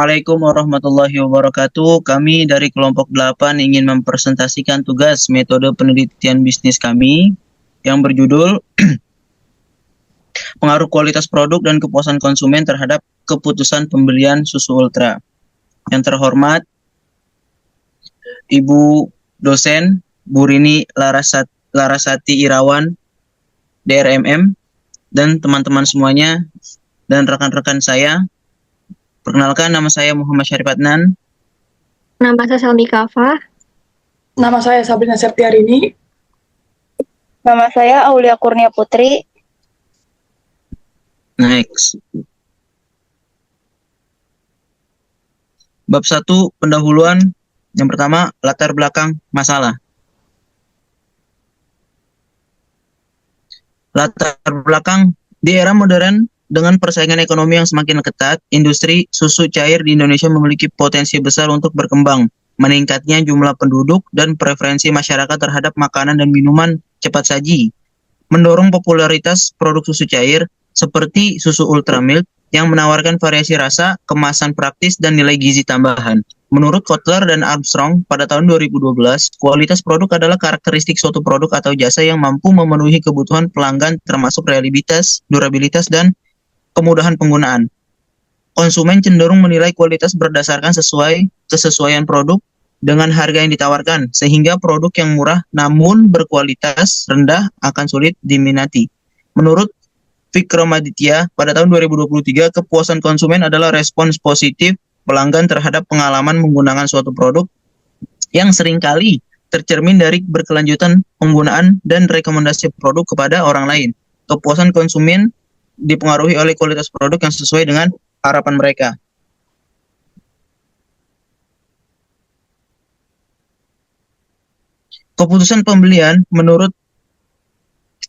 Assalamualaikum warahmatullahi wabarakatuh. Kami dari kelompok 8 ingin mempresentasikan tugas metode penelitian bisnis kami yang berjudul Pengaruh Kualitas Produk dan Kepuasan Konsumen terhadap Keputusan Pembelian Susu Ultra. Yang terhormat, Ibu dosen Bu Rini Larasati Irawan, DRMM, dan teman-teman semuanya, dan rekan-rekan saya. Perkenalkan, nama saya Muhammad Syarif Adnan. Nama saya Salmi Kafah. Nama saya Sabrina Septiarini. Nama saya Aulia Kurnia Putri. Next. Bab 1, pendahuluan. Yang pertama, latar belakang masalah. Latar belakang di era modern dengan persaingan ekonomi yang semakin ketat, industri susu cair di Indonesia memiliki potensi besar untuk berkembang. Meningkatnya jumlah penduduk dan preferensi masyarakat terhadap makanan dan minuman cepat saji mendorong popularitas produk susu cair seperti susu Ultramilk yang menawarkan variasi rasa, kemasan praktis, dan nilai gizi tambahan. Menurut Kotler dan Armstrong, pada tahun 2012, kualitas produk adalah karakteristik suatu produk atau jasa yang mampu memenuhi kebutuhan pelanggan termasuk reliabilitas, durabilitas, dan kemudahan penggunaan. Konsumen cenderung menilai kualitas berdasarkan kesesuaian produk dengan harga yang ditawarkan, sehingga produk yang murah namun berkualitas rendah akan sulit diminati. Menurut Vikramaditya, pada tahun 2023, kepuasan konsumen adalah respons positif pelanggan terhadap pengalaman menggunakan suatu produk yang seringkali tercermin dari berkelanjutan penggunaan dan rekomendasi produk kepada orang lain. Kepuasan konsumen dipengaruhi oleh kualitas produk yang sesuai dengan harapan mereka. Keputusan pembelian menurut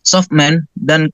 Softman dan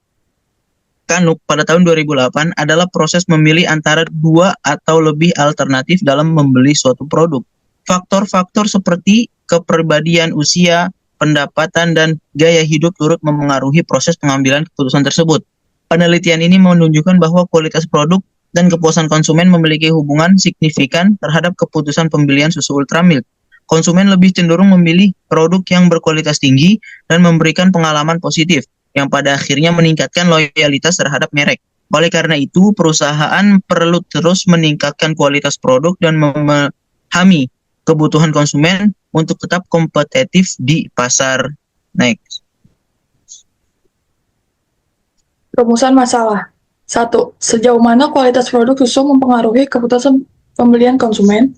Kanuk pada tahun 2008 adalah proses memilih antara dua atau lebih alternatif dalam membeli suatu produk. Faktor-faktor seperti kepribadian, usia, pendapatan, dan gaya hidup turut memengaruhi proses pengambilan keputusan tersebut. Penelitian ini menunjukkan bahwa kualitas produk dan kepuasan konsumen memiliki hubungan signifikan terhadap keputusan pembelian susu Ultramilk. Konsumen lebih cenderung memilih produk yang berkualitas tinggi dan memberikan pengalaman positif, yang pada akhirnya meningkatkan loyalitas terhadap merek. Oleh karena itu, perusahaan perlu terus meningkatkan kualitas produk dan memahami kebutuhan konsumen untuk tetap kompetitif di pasar. Next. Rumusan masalah. 1. Sejauh mana kualitas produk susu mempengaruhi keputusan pembelian konsumen?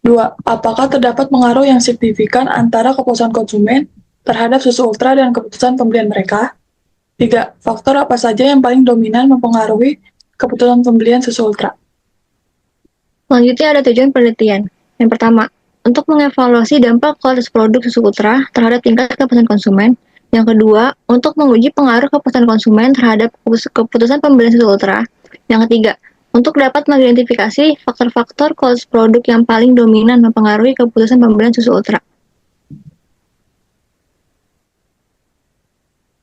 2. Apakah terdapat pengaruh yang signifikan antara kepuasan konsumen terhadap susu ultra dan keputusan pembelian mereka? 3. Faktor apa saja yang paling dominan mempengaruhi keputusan pembelian susu ultra? Selanjutnya ada tujuan penelitian. Yang pertama, untuk mengevaluasi dampak kualitas produk susu ultra terhadap tingkat kepuasan konsumen. Yang kedua, untuk menguji pengaruh kepuasan konsumen terhadap keputusan pembelian susu ultra. Yang ketiga, untuk dapat mengidentifikasi faktor-faktor kualitas produk yang paling dominan mempengaruhi keputusan pembelian susu ultra.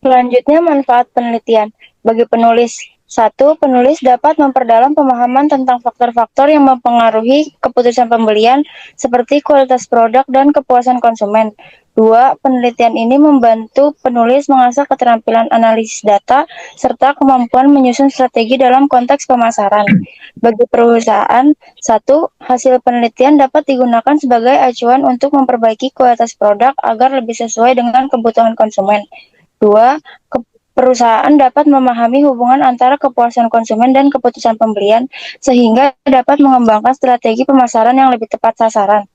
Selanjutnya, manfaat penelitian. Bagi penulis, 1. Penulis dapat memperdalam pemahaman tentang faktor-faktor yang mempengaruhi keputusan pembelian seperti kualitas produk dan kepuasan konsumen. 2. Penelitian ini membantu penulis mengasah keterampilan analisis data serta kemampuan menyusun strategi dalam konteks pemasaran. Bagi perusahaan, 1. Hasil penelitian dapat digunakan sebagai acuan untuk memperbaiki kualitas produk agar lebih sesuai dengan kebutuhan konsumen. 2. Perusahaan dapat memahami hubungan antara kepuasan konsumen dan keputusan pembelian, sehingga dapat mengembangkan strategi pemasaran yang lebih tepat sasaran.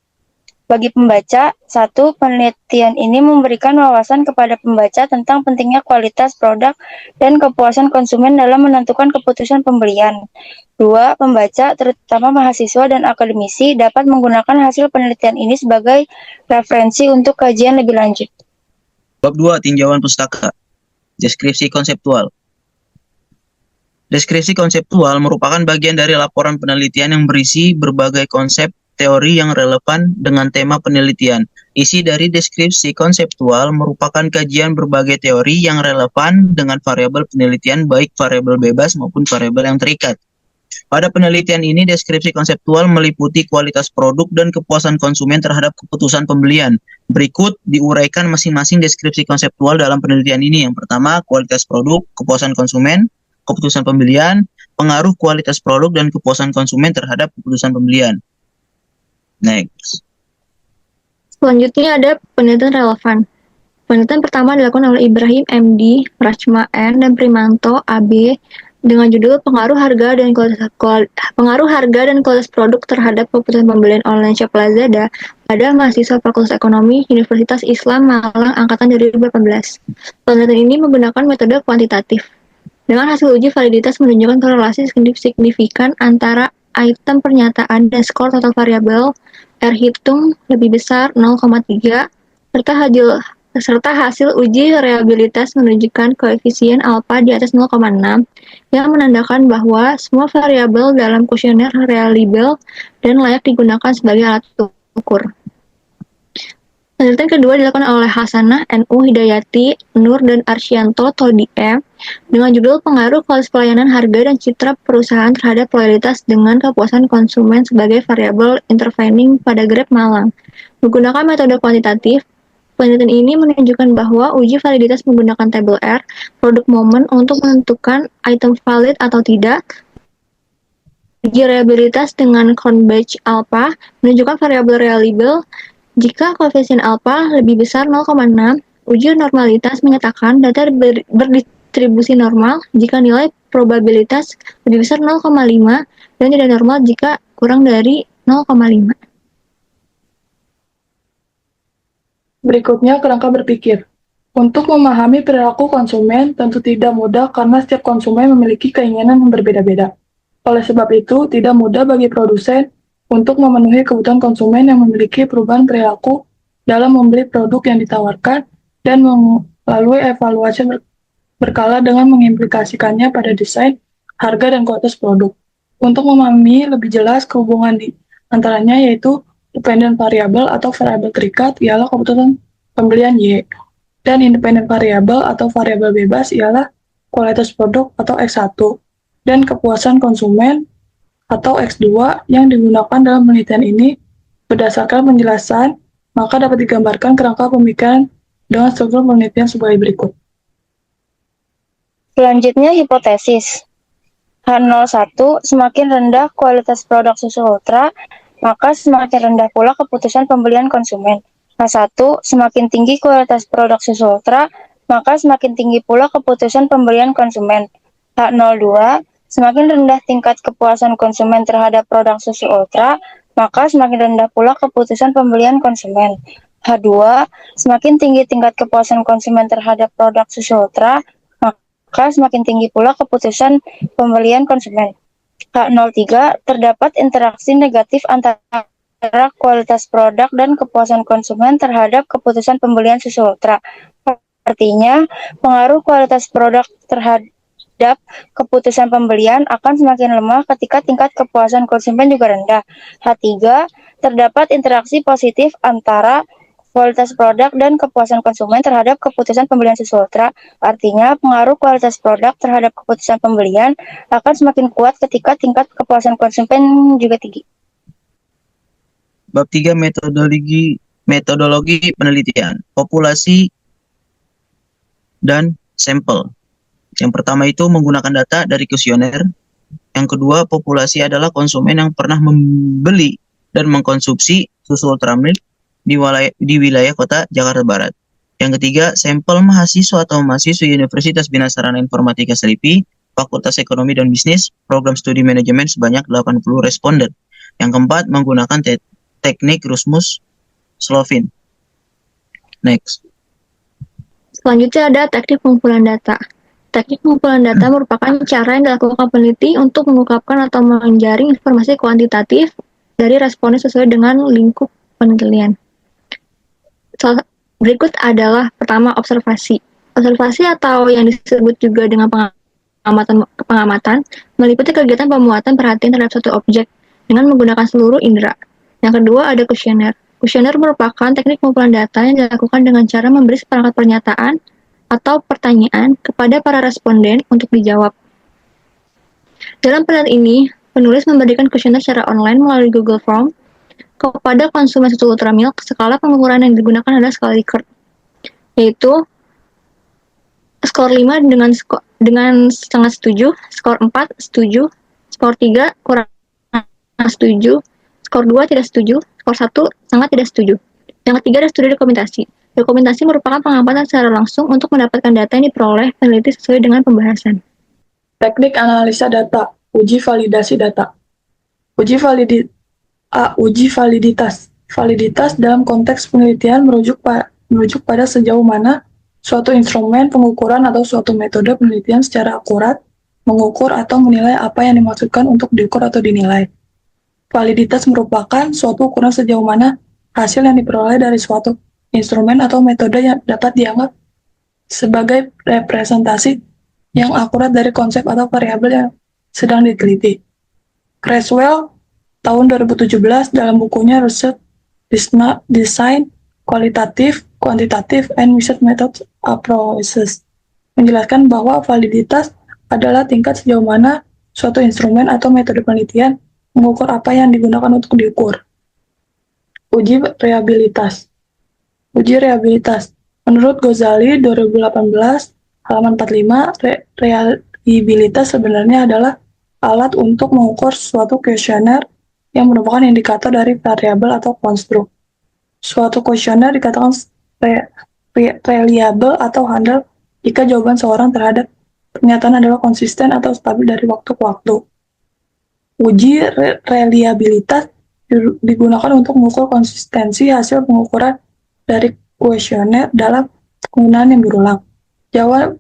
Bagi pembaca, 1. Penelitian ini memberikan wawasan kepada pembaca tentang pentingnya kualitas produk dan kepuasan konsumen dalam menentukan keputusan pembelian. 2. Pembaca, terutama mahasiswa dan akademisi, dapat menggunakan hasil penelitian ini sebagai referensi untuk kajian lebih lanjut. Bab 2, tinjauan pustaka. Deskripsi konseptual. Deskripsi konseptual merupakan bagian dari laporan penelitian yang berisi berbagai konsep teori yang relevan dengan tema penelitian. Isi dari deskripsi konseptual merupakan kajian berbagai teori yang relevan dengan variabel penelitian, baik variabel bebas maupun variabel yang terikat. Pada penelitian ini, deskripsi konseptual meliputi kualitas produk dan kepuasan konsumen terhadap keputusan pembelian. Berikut diuraikan masing-masing deskripsi konseptual dalam penelitian ini. Yang pertama, kualitas produk, kepuasan konsumen, keputusan pembelian, pengaruh kualitas produk dan kepuasan konsumen terhadap keputusan pembelian. Next. Selanjutnya ada penelitian relevan. Penelitian pertama dilakukan oleh Ibrahim MD, Rachma N, dan Primanto AB dengan judul pengaruh harga dan kualitas produk terhadap keputusan pembelian online shop Lazada pada mahasiswa Fakultas Ekonomi Universitas Islam Malang angkatan 2018. Penelitian ini menggunakan metode kuantitatif. Dengan hasil uji validitas menunjukkan korelasi signifikan antara item pernyataan dan skor total variabel R hitung lebih besar 0,3 serta hasil uji reliabilitas menunjukkan koefisien alfa di atas 0,6 yang menandakan bahwa semua variabel dalam kuesioner reliable dan layak digunakan sebagai alat ukur. Penelitian kedua dilakukan oleh Hasanah, NU, Hidayati, Nur, dan Arsyanto, Todi M, dengan judul pengaruh kualitas pelayanan, harga, dan citra perusahaan terhadap loyalitas dengan kepuasan konsumen sebagai variabel intervening pada Grab Malang. Menggunakan metode kuantitatif, penelitian ini menunjukkan bahwa uji validitas menggunakan tabel R, produk momen untuk menentukan item valid atau tidak. Uji reliabilitas dengan Cronbach alpha menunjukkan variabel reliable jika koefisien alpha lebih besar 0,6. Uji normalitas menyatakan data berdistribusi normal jika nilai probabilitas lebih besar 0,5 dan tidak normal jika kurang dari 0,5. Berikutnya, kerangka berpikir. Untuk memahami perilaku konsumen tentu tidak mudah karena setiap konsumen memiliki keinginan yang berbeda-beda. Oleh sebab itu, tidak mudah bagi produsen untuk memenuhi kebutuhan konsumen yang memiliki perubahan perilaku dalam membeli produk yang ditawarkan dan melalui evaluasi berkala dengan mengimplikasikannya pada desain, harga, dan kualitas produk. Untuk memahami lebih jelas kehubungan di antaranya yaitu dependent variable atau variabel terikat ialah keputusan pembelian Y, dan independent variable atau variabel bebas ialah kualitas produk atau X1, dan kepuasan konsumen atau X2 yang digunakan dalam penelitian ini. Berdasarkan penjelasan, maka dapat digambarkan kerangka pemikiran dengan struktur penelitian sebagai berikut. Selanjutnya hipotesis. H01 semakin rendah kualitas produk susu ultra, maka semakin rendah pula keputusan pembelian konsumen. H1 semakin tinggi kualitas produk susu ultra, maka semakin tinggi pula keputusan pembelian konsumen. H02 semakin rendah tingkat kepuasan konsumen terhadap produk susu ultra, maka semakin rendah pula keputusan pembelian konsumen. H2 semakin tinggi tingkat kepuasan konsumen terhadap produk susu ultra, maka semakin tinggi pula keputusan pembelian konsumen. H03 terdapat interaksi negatif antara kualitas produk dan kepuasan konsumen terhadap keputusan pembelian susu ultra. Artinya, pengaruh kualitas produk terhadap keputusan pembelian akan semakin lemah ketika tingkat kepuasan konsumen juga rendah. H3 terdapat interaksi positif antara kualitas produk dan kepuasan konsumen terhadap keputusan pembelian susu ultra. Artinya, pengaruh kualitas produk terhadap keputusan pembelian akan semakin kuat ketika tingkat kepuasan konsumen juga tinggi. Bab 3 metodologi penelitian, populasi dan sampel. Yang pertama itu menggunakan data dari kuesioner. Yang kedua, populasi adalah konsumen yang pernah membeli dan mengkonsumsi susu Ultramilk di wilayah kota Jakarta Barat. Yang ketiga, sampel mahasiswa atau mahasiswa Universitas Bina Sarana Informatika Selipi, Fakultas Ekonomi dan Bisnis, Program Studi Manajemen sebanyak 80 responden. Yang keempat, menggunakan teknik Rusmus-Slovin. Next. Selanjutnya ada teknik pengumpulan data. Teknik pengumpulan data merupakan cara yang dilakukan peneliti untuk mengungkapkan atau menjaring informasi kuantitatif dari responden sesuai dengan lingkup penelitian. Berikut adalah pertama observasi. Observasi atau yang disebut juga dengan pengamatan meliputi kegiatan pemuatan perhatian terhadap suatu objek dengan menggunakan seluruh indera. Yang kedua ada kuesioner. Kuesioner merupakan teknik pengumpulan data yang dilakukan dengan cara memberi seperangkat pernyataan atau pertanyaan kepada para responden untuk dijawab. Dalam penelitian ini, penulis memberikan kuesioner secara online melalui Google Form kepada konsumen susu Ultra Milk. Skala pengukuran yang digunakan adalah skala Likert, yaitu skor 5 dengan sangat setuju, skor 4 setuju, skor 3 kurang setuju, skor 2 tidak setuju, skor 1 sangat tidak setuju. Yang ketiga adalah studi dokumentasi. Dokumentasi merupakan pengamatan secara langsung untuk mendapatkan data yang diperoleh peneliti sesuai dengan pembahasan. Teknik analisa data, uji validasi data. Uji validitas. Validitas dalam konteks penelitian merujuk pada sejauh mana suatu instrumen pengukuran atau suatu metode penelitian secara akurat mengukur atau menilai apa yang dimaksudkan untuk diukur atau dinilai. Validitas merupakan suatu ukuran sejauh mana hasil yang diperoleh dari suatu instrumen atau metode yang dapat dianggap sebagai representasi yang akurat dari konsep atau variabel yang sedang diteliti. Creswell tahun 2017 dalam bukunya Research Design Qualitative, Quantitative, and Research Methods Approaches menjelaskan bahwa validitas adalah tingkat sejauh mana suatu instrumen atau metode penelitian mengukur apa yang digunakan untuk diukur. Uji reliabilitas. Menurut Ghazali 2018 halaman 45, reliabilitas sebenarnya adalah alat untuk mengukur suatu kuesioner yang merupakan indikator dari variabel atau konstruk. Suatu kuesioner dikatakan reliable atau handal jika jawaban seorang terhadap pernyataan adalah konsisten atau stabil dari waktu ke waktu. Uji reliabilitas digunakan untuk mengukur konsistensi hasil pengukuran dari kuesioner dalam penggunaan yang berulang.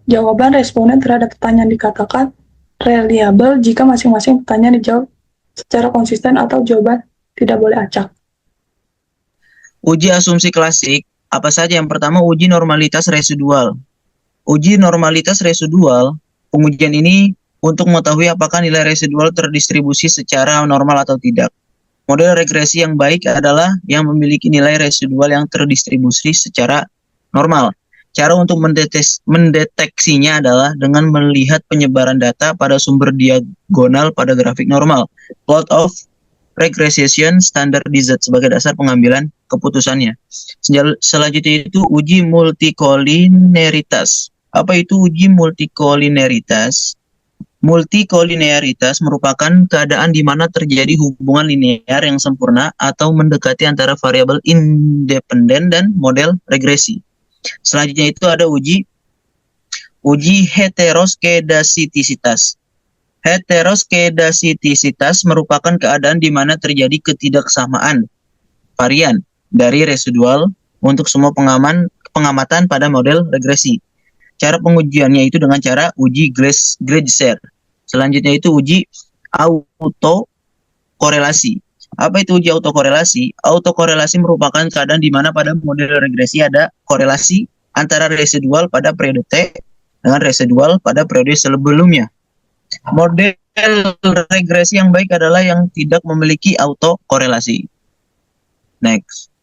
Jawaban responden terhadap pertanyaan dikatakan reliable jika masing-masing pertanyaan dijawab secara konsisten atau jawaban tidak boleh acak. Uji asumsi klasik, apa saja? Yang pertama, uji normalitas residual. Uji normalitas residual, pengujian ini untuk mengetahui apakah nilai residual terdistribusi secara normal atau tidak. Model regresi yang baik adalah yang memiliki nilai residual yang terdistribusi secara normal. Cara untuk mendeteksinya adalah dengan melihat penyebaran data pada sumber diagonal pada grafik normal. Plot of regression standardized sebagai dasar pengambilan keputusannya. Selanjutnya itu uji multikolineritas. Apa itu uji multikolineritas? Multikolineritas merupakan keadaan di mana terjadi hubungan linear yang sempurna atau mendekati antara variabel independen dan model regresi. Selanjutnya itu ada uji heteroskedasitisitas. Heteroskedasitisitas merupakan keadaan di mana terjadi ketidaksamaan varian dari residual untuk semua pengamatan pada model regresi. Cara pengujiannya itu dengan cara uji Gleiser. Selanjutnya itu uji autokorelasi. Apa itu uji autokorelasi? Autokorelasi merupakan keadaan di mana pada model regresi ada korelasi antara residual pada periode T dengan residual pada periode sebelumnya. Model regresi yang baik adalah yang tidak memiliki autokorelasi. Next.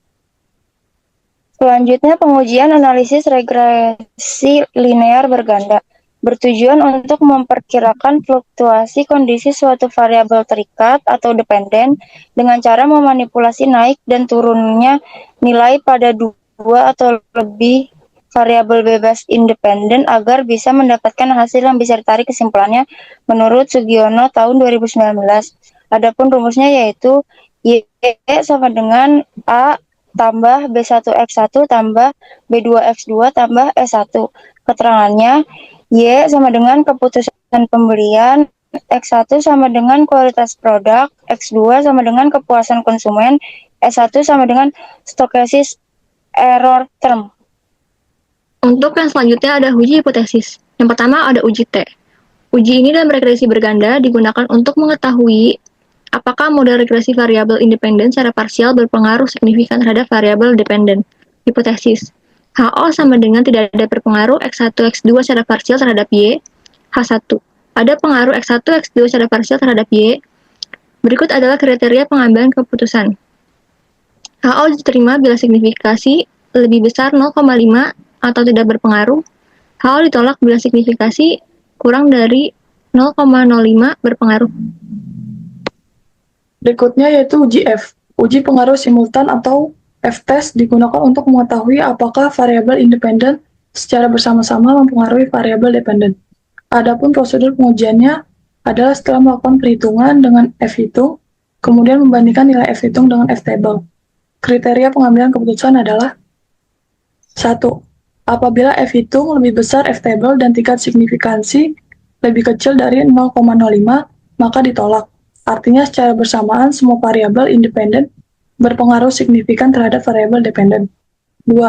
Selanjutnya, pengujian analisis regresi linear berganda bertujuan untuk memperkirakan fluktuasi kondisi suatu variabel terikat atau dependen dengan cara memanipulasi naik dan turunnya nilai pada dua atau lebih variabel bebas independen agar bisa mendapatkan hasil yang bisa ditarik kesimpulannya menurut Sugiono tahun 2019. Adapun rumusnya yaitu Y sama dengan A tambah B1X1 tambah B2X2 tambah S1. Keterangannya, Y sama dengan keputusan pembelian, X1 sama dengan kualitas produk, X2 sama dengan kepuasan konsumen, S1 sama dengan stochastic error term. Untuk yang selanjutnya ada uji hipotesis. Yang pertama ada uji T. Uji ini dalam regresi berganda digunakan untuk mengetahui apakah model regresi variabel independen secara parsial berpengaruh signifikan terhadap variabel dependen. Hipotesis. HO sama dengan tidak ada berpengaruh X1, X2 secara parsial terhadap Y. H1. Ada pengaruh X1, X2 secara parsial terhadap Y. Berikut adalah kriteria pengambilan keputusan. HO diterima bila signifikasi lebih besar 0,5 atau tidak berpengaruh. HO ditolak bila signifikasi kurang dari 0,05 berpengaruh. Berikutnya yaitu uji F. Uji pengaruh simultan atau F-test digunakan untuk mengetahui apakah variabel independen secara bersama-sama mempengaruhi variabel dependen. Adapun prosedur pengujiannya adalah setelah melakukan perhitungan dengan F-hitung, kemudian membandingkan nilai F-hitung dengan F-table. Kriteria pengambilan keputusan adalah 1. Apabila F-hitung lebih besar F-table dan tingkat signifikansi lebih kecil dari 0,05, maka ditolak. Artinya secara bersamaan semua variabel independen berpengaruh signifikan terhadap variabel dependen. 2.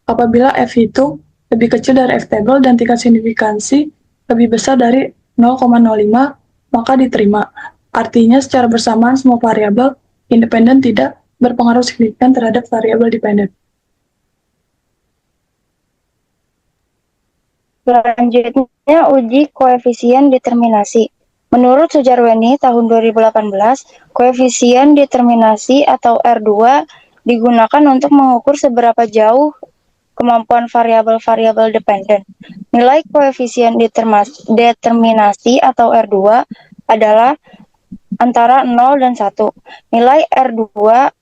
Apabila F-hitung lebih kecil dari F-table dan tingkat signifikansi lebih besar dari 0,05, maka diterima. Artinya secara bersamaan semua variabel independen tidak berpengaruh signifikan terhadap variabel dependen. Selanjutnya, uji koefisien determinasi. Menurut Sujarweni tahun 2018, koefisien determinasi atau R2 digunakan untuk mengukur seberapa jauh kemampuan variabel-variabel dependen. Nilai koefisien determinasi atau R2 adalah antara 0 dan 1. Nilai R2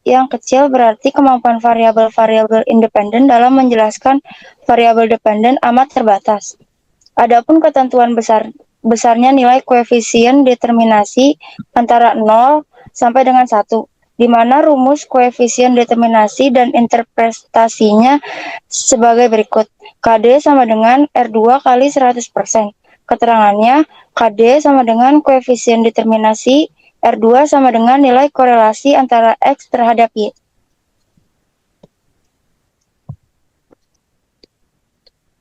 yang kecil berarti kemampuan variabel-variabel independen dalam menjelaskan variabel dependen amat terbatas. Adapun ketentuan besarnya nilai koefisien determinasi antara 0 sampai dengan 1, di mana rumus koefisien determinasi dan interpretasinya sebagai berikut. KD sama dengan R2 kali 100%. Keterangannya, KD sama dengan koefisien determinasi, R2 sama dengan nilai korelasi antara X terhadap Y.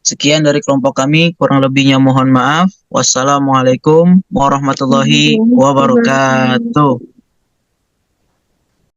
Sekian dari kelompok kami, kurang lebihnya mohon maaf. Wassalamualaikum warahmatullahi wabarakatuh.